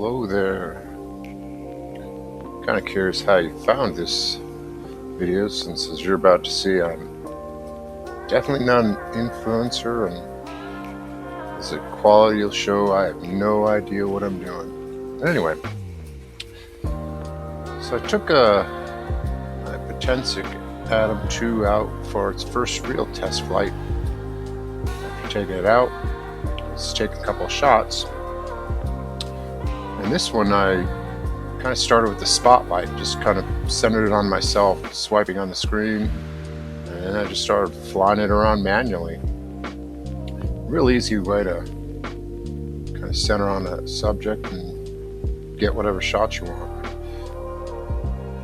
Hello there. Kind of curious how you found this video, since as you're about to see, I'm definitely not an influencer, and is it quality will show I have no idea what I'm doing. But anyway, so I took my Potensic Atom 2 out for its first real test flight. After taking it out, let's take a couple of shots. And this one I kind of started with the spotlight, just kind of centered it on myself, swiping on the screen, and then I just started flying it around manually. Real easy way to kind of center on a subject and get whatever shot you want.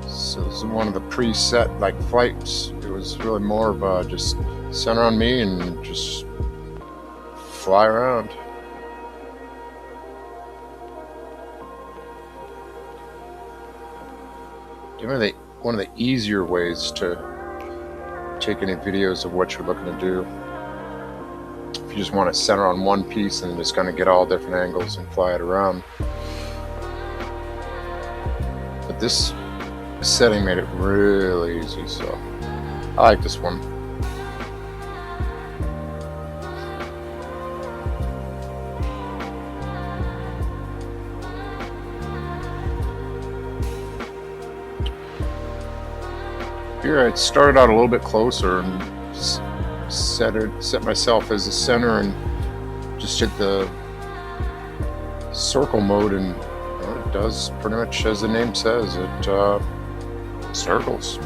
So this is one of the preset flights. It was really more of just center on me and just fly around. One of the easier ways to take any videos of what you're looking to do, if you just want to center on one piece and just kind of get all different angles and fly it around. But this setting made it really easy, so I like this one. Here I started out a little bit closer and set myself as the center and just hit the circle mode, and it does pretty much as the name says, it circles.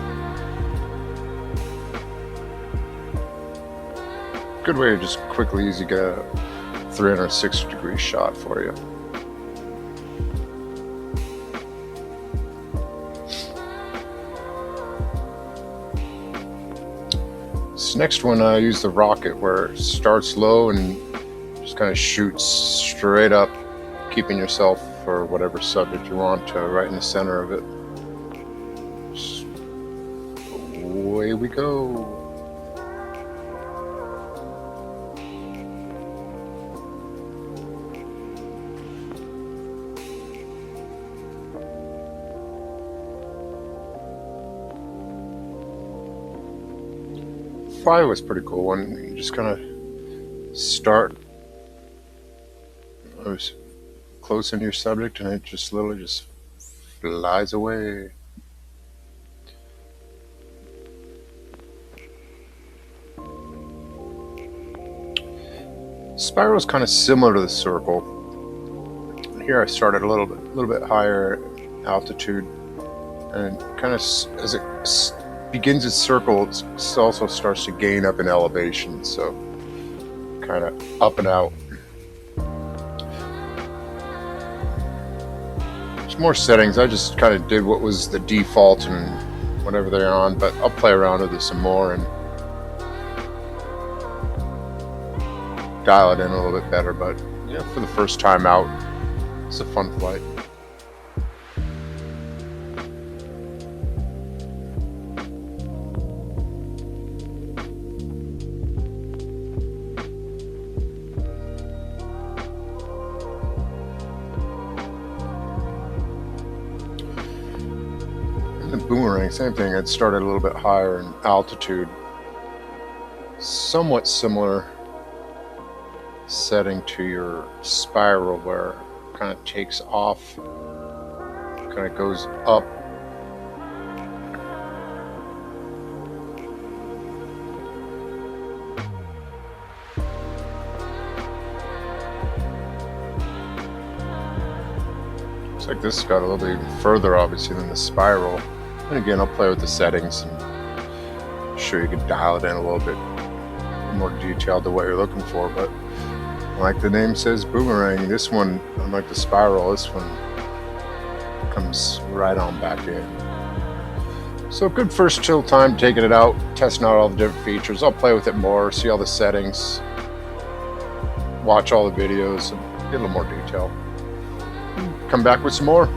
Good way to just quickly, easy get a 360-degree shot for you. This next one, I use the rocket, where it starts low and just kind of shoots straight up, keeping yourself for whatever subject you want right in the center of it. Just away we go. Fly was pretty cool one. You just kind of start close into your subject and it just literally just flies away. Spiral is kind of similar to the circle. Here I started a little bit higher altitude, and kind of as it begins its circle, it also starts to gain up in elevation, so kind of up and out. There's more settings. I just kind of did what was the default and whatever they're on, but I'll play around with it some more and dial it in a little bit better. But yeah, for the first time out, it's a fun flight. The boomerang, same thing. It started a little bit higher in altitude, somewhat similar setting to your spiral, where it kind of takes off, kind of goes up. Looks like this got a little bit even further, obviously, than the spiral. And again, I'll play with the settings and sure you can dial it in a little bit more detailed to what you're looking for. But like the name says, boomerang, this one, unlike the spiral, this one comes right on back in. So good first chill time taking it out, testing out all the different features. I'll play with it more, see all the settings, watch all the videos, and get a little more detail. Come back with some more.